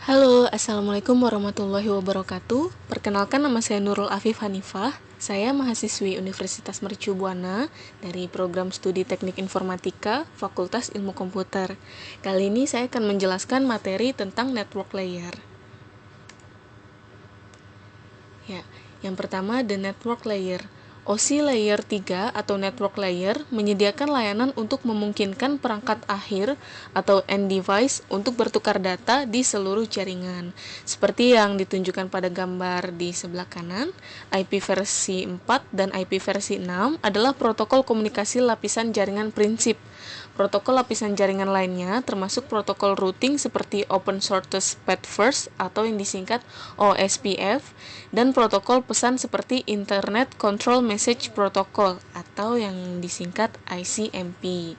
Halo, Assalamualaikum warahmatullahi wabarakatuh. Perkenalkan, nama saya Nurul Afif Hanifah. Saya mahasiswi Universitas Mercu Buana dari program studi Teknik Informatika, Fakultas Ilmu Komputer. Kali ini saya akan menjelaskan materi tentang network layer. Yang pertama, the network layer. OSI Layer 3 atau Network Layer menyediakan layanan untuk memungkinkan perangkat akhir atau end device untuk bertukar data di seluruh jaringan. Seperti yang ditunjukkan pada gambar di sebelah kanan, IP versi 4 dan IP versi 6 adalah protokol komunikasi lapisan jaringan prinsip. Protokol lapisan jaringan lainnya termasuk protokol routing seperti Open Shortest Path First atau yang disingkat OSPF, dan protokol pesan seperti Internet Control Message Protocol atau yang disingkat ICMP.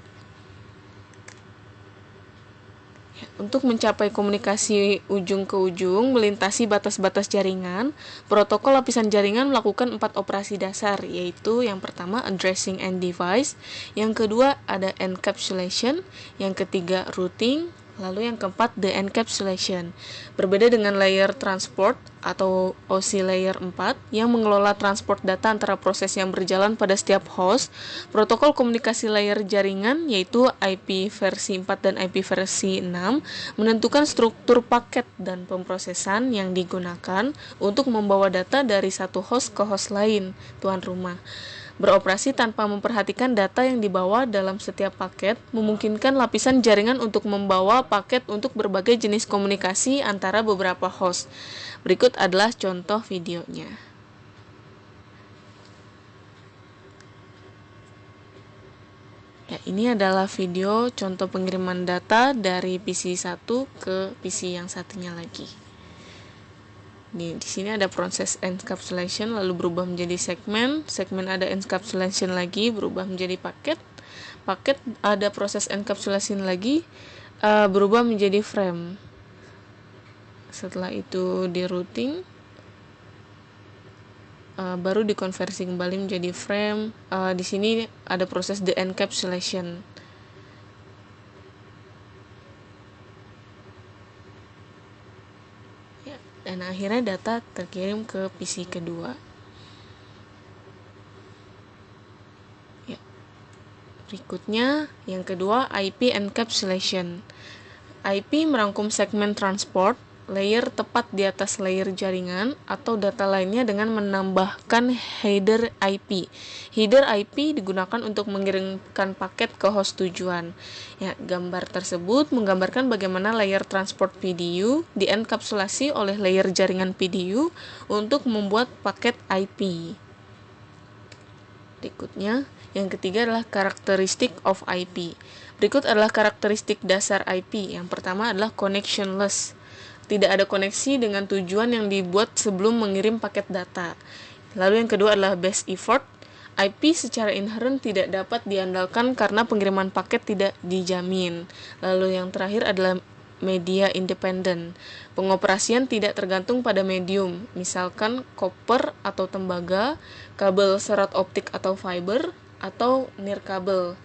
Untuk mencapai komunikasi ujung ke ujung melintasi batas-batas jaringan, protokol lapisan jaringan melakukan 4 operasi dasar, yaitu yang pertama addressing end device, yang kedua ada encapsulation, yang ketiga routing, lalu yang keempat the encapsulation. Berbeda dengan layer transport atau OSI layer 4 yang mengelola transport data antara proses yang berjalan pada setiap host, protokol komunikasi layer jaringan yaitu IP versi 4 dan IP versi 6 menentukan struktur paket dan pemrosesan yang digunakan untuk membawa data dari satu host ke host lain, tuan rumah. Beroperasi tanpa memperhatikan data yang dibawa dalam setiap paket, memungkinkan lapisan jaringan untuk membawa paket untuk berbagai jenis komunikasi antara beberapa host. Berikut adalah contoh videonya. Ini adalah video contoh pengiriman data dari PC 1 ke PC yang satunya lagi. Di sini ada proses encapsulation lalu berubah menjadi segmen ada encapsulation lagi berubah menjadi paket ada proses encapsulation lagi berubah menjadi frame. Setelah itu di routing baru dikonversi kembali menjadi frame. Di sini ada proses the encapsulation. Dan akhirnya data terkirim ke PC kedua. Berikutnya, yang kedua IP encapsulation. IP merangkum segmen transport, layer tepat di atas layer jaringan atau data lainnya dengan menambahkan header IP. Header IP digunakan untuk mengirimkan paket ke host tujuan. Gambar tersebut menggambarkan bagaimana layer transport PDU dienkapsulasi oleh layer jaringan PDU untuk membuat paket IP. Berikutnya, yang ketiga adalah karakteristik of IP. Berikut adalah karakteristik dasar IP. Yang pertama adalah connectionless. Tidak ada koneksi dengan tujuan yang dibuat sebelum mengirim paket data. Lalu yang kedua adalah best effort. IP secara inherent tidak dapat diandalkan karena pengiriman paket tidak dijamin. Lalu yang terakhir adalah media independent. Pengoperasian tidak tergantung pada medium, misalkan koper atau tembaga, kabel serat optik atau fiber, atau nirkabel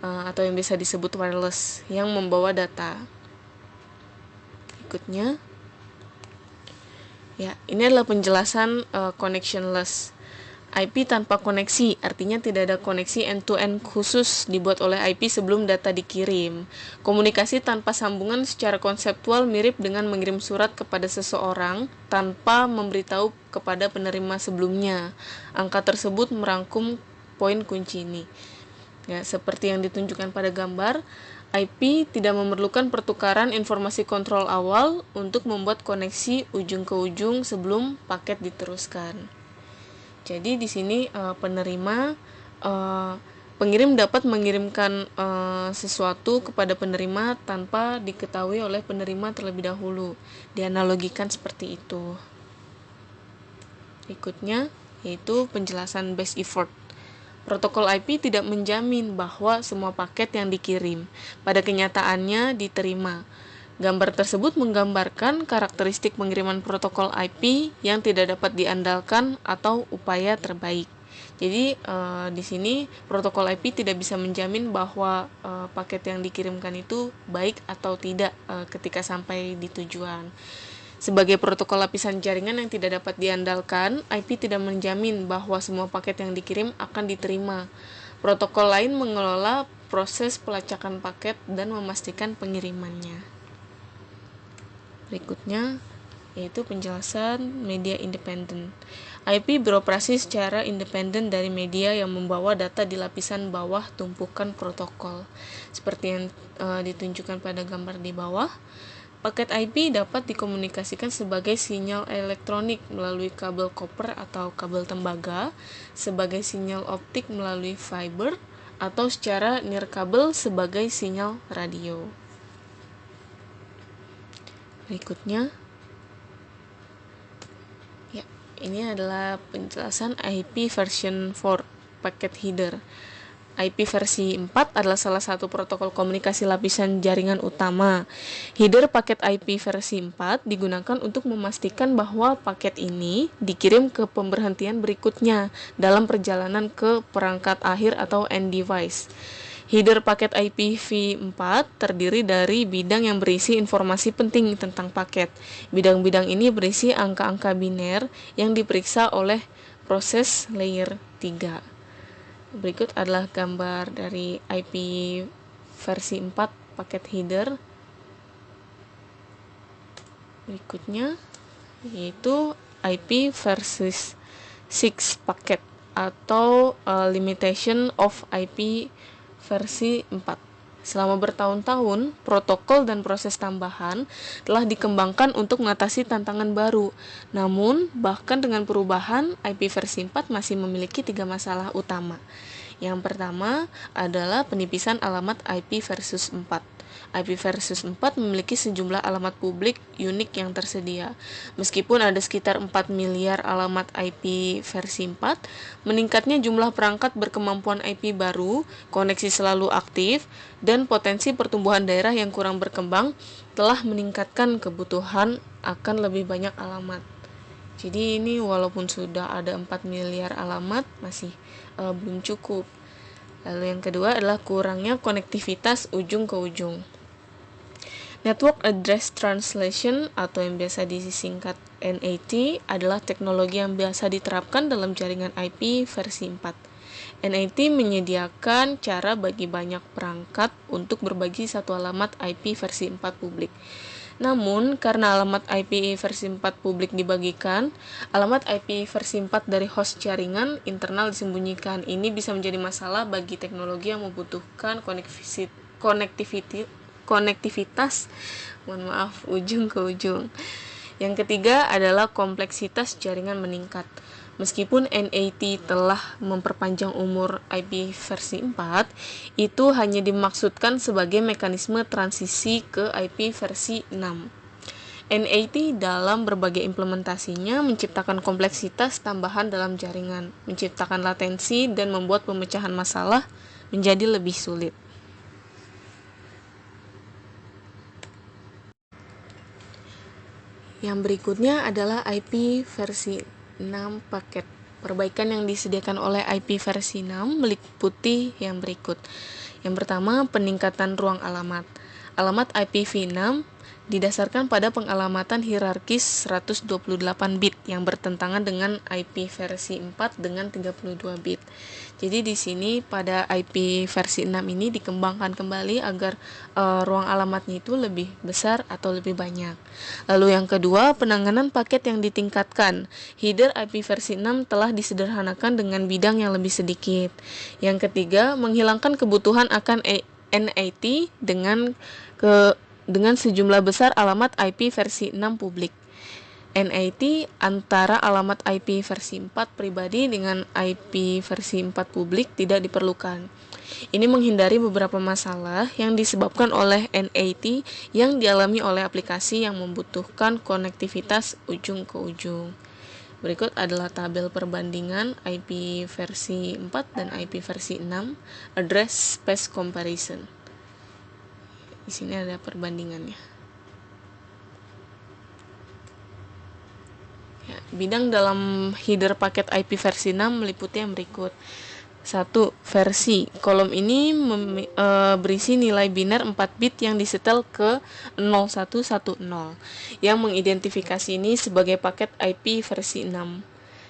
atau yang bisa disebut wireless yang membawa data. Berikutnya, ini adalah penjelasan connectionless. IP tanpa koneksi, artinya tidak ada koneksi end-to-end khusus dibuat oleh IP sebelum data dikirim. Komunikasi tanpa sambungan secara konseptual mirip dengan mengirim surat kepada seseorang tanpa memberitahu kepada penerima sebelumnya. Angka tersebut merangkum poin kunci ini. Seperti yang ditunjukkan pada gambar, IP tidak memerlukan pertukaran informasi kontrol awal untuk membuat koneksi ujung ke ujung sebelum paket diteruskan. Jadi di sini pengirim dapat mengirimkan sesuatu kepada penerima tanpa diketahui oleh penerima terlebih dahulu. Dianalogikan seperti itu. Berikutnya yaitu penjelasan best effort. Protokol IP tidak menjamin bahwa semua paket yang dikirim pada kenyataannya diterima. Gambar tersebut menggambarkan karakteristik pengiriman protokol IP yang tidak dapat diandalkan atau upaya terbaik. Jadi di sini protokol IP tidak bisa menjamin bahwa paket yang dikirimkan itu baik atau tidak ketika sampai di tujuan. Sebagai protokol lapisan jaringan yang tidak dapat diandalkan, IP tidak menjamin bahwa semua paket yang dikirim akan diterima. Protokol lain mengelola proses pelacakan paket dan memastikan pengirimannya. Berikutnya yaitu penjelasan media independen. IP beroperasi secara independen dari media yang membawa data di lapisan bawah tumpukan protokol. Seperti yang ditunjukkan pada gambar di bawah, paket IP dapat dikomunikasikan sebagai sinyal elektronik melalui kabel koper atau kabel tembaga, sebagai sinyal optik melalui fiber, atau secara nirkabel sebagai sinyal radio. Berikutnya, ini adalah penjelasan IP version 4 packet header. IP versi 4 adalah salah satu protokol komunikasi lapisan jaringan utama. Header paket IP versi 4 digunakan untuk memastikan bahwa paket ini dikirim ke pemberhentian berikutnya dalam perjalanan ke perangkat akhir atau end device. Header paket IPv4 terdiri dari bidang yang berisi informasi penting tentang paket. Bidang-bidang ini berisi angka-angka biner yang diperiksa oleh proses layer 3. Berikut adalah gambar dari IP versi 4 paket header. Berikutnya yaitu IP versi 6 paket atau limitation of IP versi 4. Selama bertahun-tahun, protokol dan proses tambahan telah dikembangkan untuk mengatasi tantangan baru. Namun, bahkan dengan perubahan, IP versi 4 masih memiliki 3 masalah utama. Yang pertama adalah penipisan alamat IP versus 4. IP versus 4 memiliki sejumlah alamat publik unik yang tersedia. Meskipun ada sekitar 4 miliar alamat IP versi 4, meningkatnya jumlah perangkat berkemampuan IP baru, koneksi selalu aktif, dan potensi pertumbuhan daerah yang kurang berkembang telah meningkatkan kebutuhan akan lebih banyak alamat. Jadi ini walaupun sudah ada 4 miliar alamat masih belum cukup. Lalu yang kedua adalah kurangnya konektivitas ujung ke ujung. Network Address Translation atau yang biasa disingkat NAT adalah teknologi yang biasa diterapkan dalam jaringan IP versi 4. NAT menyediakan cara bagi banyak perangkat untuk berbagi satu alamat IP versi 4 publik. Namun, karena alamat IP versi 4 publik dibagikan, alamat IP versi 4 dari host jaringan internal disembunyikan. Ini bisa menjadi masalah bagi teknologi yang membutuhkan konektivitas ujung ke ujung. Yang ketiga adalah kompleksitas jaringan meningkat. Meskipun NAT telah memperpanjang umur IP versi 4, itu hanya dimaksudkan sebagai mekanisme transisi ke IP versi 6. NAT dalam berbagai implementasinya menciptakan kompleksitas tambahan dalam jaringan, menciptakan latensi, dan membuat pemecahan masalah menjadi lebih sulit. Yang berikutnya adalah IP versi 6 paket. Perbaikan yang disediakan oleh IP versi 6 meliputi yang berikut. Yang pertama, peningkatan ruang alamat. Alamat IPv6 didasarkan pada pengalamatan hierarkis 128 bit yang bertentangan dengan IP versi 4 dengan 32 bit. Jadi di sini pada IP versi 6 ini dikembangkan kembali agar ruang alamatnya itu lebih besar atau lebih banyak. Lalu yang kedua, penanganan paket yang ditingkatkan. Header IP versi 6 telah disederhanakan dengan bidang yang lebih sedikit. Yang ketiga, menghilangkan kebutuhan akan NAT dengan sejumlah besar alamat IP versi 6 publik. NAT antara alamat IP versi 4 pribadi dengan IP versi 4 publik tidak diperlukan. Ini menghindari beberapa masalah yang disebabkan oleh NAT yang dialami oleh aplikasi yang membutuhkan konektivitas ujung ke ujung. Berikut adalah tabel perbandingan IP versi 4 dan IP versi 6, address space comparison. Di sini ada perbandingannya. Bidang dalam header paket IP versi 6 meliputi yang berikut. 1. Versi. Kolom ini berisi nilai biner 4 bit yang disetel ke 0110 yang mengidentifikasi ini sebagai paket IP versi 6.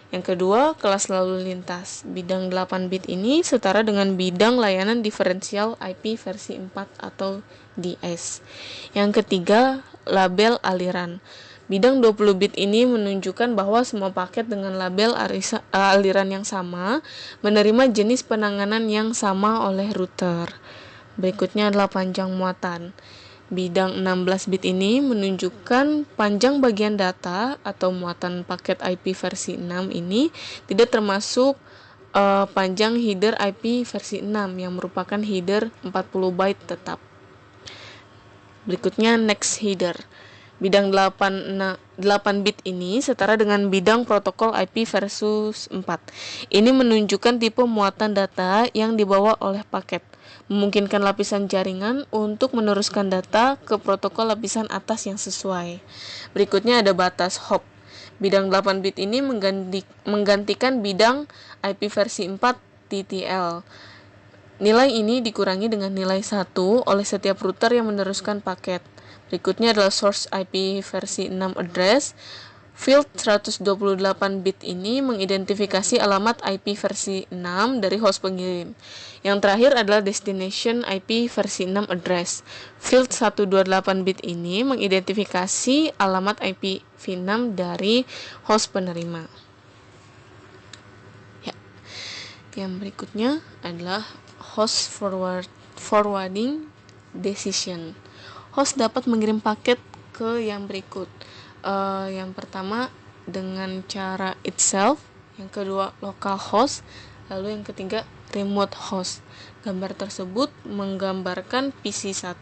Yang kedua, kelas lalu lintas. Bidang 8 bit ini setara dengan bidang layanan diferensial IP versi 4 atau DS. Yang ketiga, label aliran. Bidang 20 bit ini menunjukkan bahwa semua paket dengan label aliran yang sama menerima jenis penanganan yang sama oleh router. Berikutnya adalah panjang muatan. Bidang 16 bit ini menunjukkan panjang bagian data atau muatan paket IP versi 6 ini tidak termasuk panjang header IP versi 6 yang merupakan header 40 byte tetap. Berikutnya next header. Bidang 8 bit ini setara dengan bidang protokol IP versus 4. Ini menunjukkan tipe muatan data yang dibawa oleh paket, memungkinkan lapisan jaringan untuk meneruskan data ke protokol lapisan atas yang sesuai. Berikutnya ada batas hop. Bidang 8 bit ini menggantikan bidang IP versi 4 TTL. Nilai ini dikurangi dengan nilai 1 oleh setiap router yang meneruskan paket. Berikutnya adalah source IP versi 6 address. Field 128 bit ini mengidentifikasi alamat IP versi 6 dari host pengirim. Yang terakhir adalah destination IP versi 6 address. Field 128 bit ini mengidentifikasi alamat IP v6 dari host penerima. Yang berikutnya adalah host forwarding decision. Host dapat mengirim paket ke yang berikut. Yang pertama dengan cara itself, yang kedua local host, lalu yang ketiga remote host. Gambar tersebut menggambarkan PC1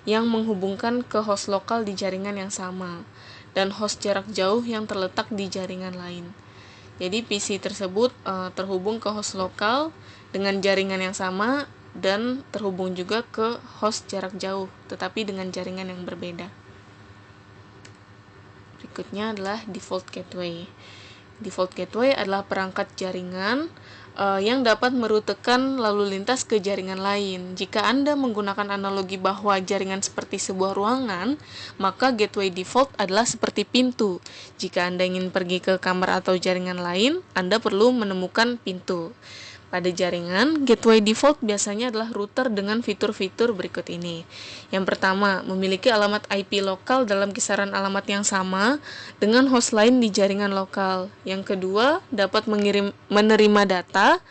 yang menghubungkan ke host lokal di jaringan yang sama dan host jarak jauh yang terletak di jaringan lain. Jadi PC tersebut terhubung ke host lokal dengan jaringan yang sama dan terhubung juga ke host jarak jauh, tetapi dengan jaringan yang berbeda. Berikutnya adalah default gateway. Default gateway adalah perangkat jaringan yang dapat merutekan lalu lintas ke jaringan lain. Jika Anda menggunakan analogi bahwa jaringan seperti sebuah ruangan, maka gateway default adalah seperti pintu. Jika Anda ingin pergi ke kamar atau jaringan lain, Anda perlu menemukan pintu. Pada jaringan, gateway default biasanya adalah router dengan fitur-fitur berikut ini. Yang pertama, memiliki alamat IP lokal dalam kisaran alamat yang sama dengan host lain di jaringan lokal. Yang kedua, dapat menerima data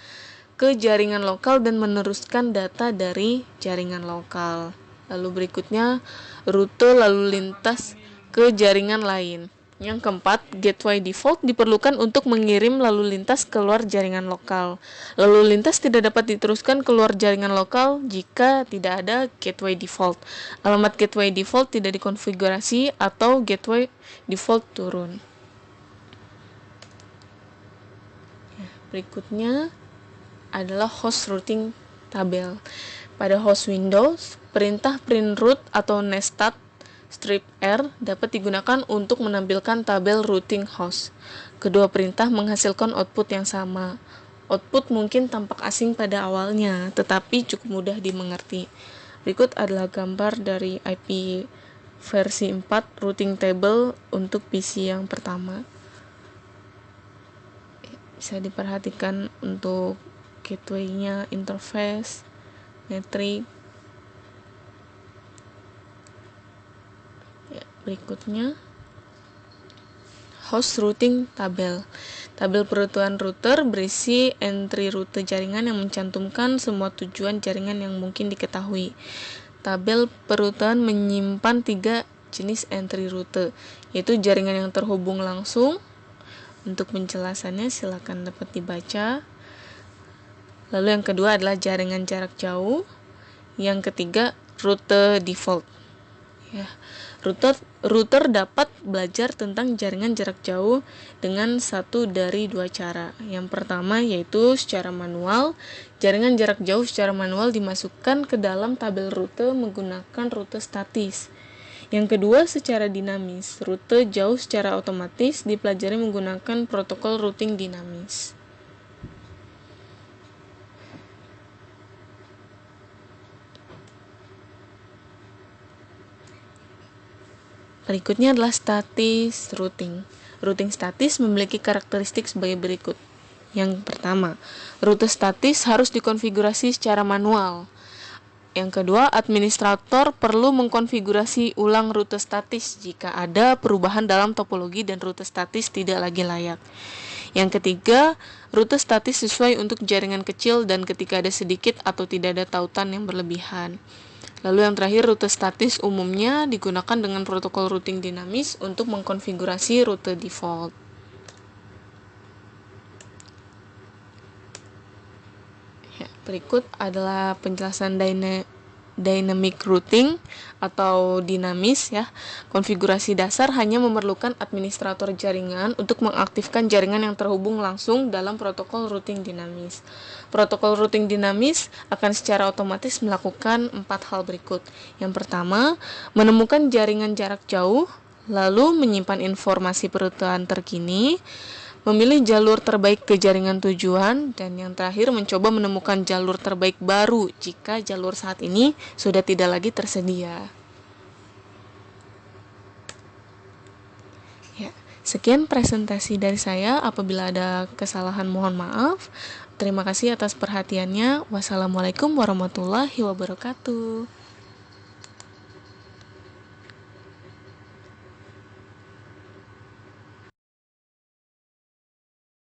ke jaringan lokal dan meneruskan data dari jaringan lokal. Lalu berikutnya, rute lalu lintas ke jaringan lain. Yang keempat, gateway default diperlukan untuk mengirim lalu lintas keluar jaringan lokal. Lalu lintas tidak dapat diteruskan keluar jaringan lokal jika tidak ada gateway default. Alamat gateway default tidak dikonfigurasi atau gateway default turun. Berikutnya adalah host routing tabel. Pada host Windows, perintah print root atau nestat strip R dapat digunakan untuk menampilkan tabel routing host. Kedua perintah menghasilkan output yang sama. Output mungkin tampak asing pada awalnya, tetapi cukup mudah dimengerti. Berikut adalah gambar dari IP versi 4 routing table untuk PC yang pertama. Bisa diperhatikan untuk gateway-nya, interface, metrik. Berikutnya, host routing tabel. Tabel perutuan router berisi entry rute jaringan yang mencantumkan semua tujuan jaringan yang mungkin diketahui. Tabel perutuan menyimpan 3 jenis entry rute, yaitu jaringan yang terhubung langsung. Untuk penjelasannya silakan dapat dibaca. Lalu yang kedua adalah jaringan jarak jauh. Yang ketiga, rute default. Router dapat belajar tentang jaringan jarak jauh dengan satu dari dua cara. Yang pertama yaitu secara manual. Jaringan jarak jauh secara manual dimasukkan ke dalam tabel rute menggunakan rute statis. Yang kedua, secara dinamis. Rute jauh secara otomatis dipelajari menggunakan protokol routing dinamis. Berikutnya adalah statis routing. Routing statis memiliki karakteristik sebagai berikut. Yang pertama, rute statis harus dikonfigurasi secara manual. Yang kedua, administrator perlu mengkonfigurasi ulang rute statis jika ada perubahan dalam topologi dan rute statis tidak lagi layak. Yang ketiga, rute statis sesuai untuk jaringan kecil dan ketika ada sedikit atau tidak ada tautan yang berlebihan. Lalu yang terakhir, rute statis umumnya digunakan dengan protokol routing dinamis untuk mengkonfigurasi rute default. Berikut adalah penjelasan dynamic routing atau dinamis ya. Konfigurasi dasar hanya memerlukan administrator jaringan untuk mengaktifkan jaringan yang terhubung langsung dalam protokol routing dinamis. Protokol routing dinamis akan secara otomatis melakukan 4 hal berikut. Yang pertama, menemukan jaringan jarak jauh, lalu menyimpan informasi perutuhan terkini, memilih jalur terbaik ke jaringan tujuan, dan yang terakhir mencoba menemukan jalur terbaik baru jika jalur saat ini sudah tidak lagi tersedia. Ya, sekian presentasi dari saya. Apabila ada kesalahan mohon maaf. Terima kasih atas perhatiannya. Wassalamualaikum warahmatullahi wabarakatuh.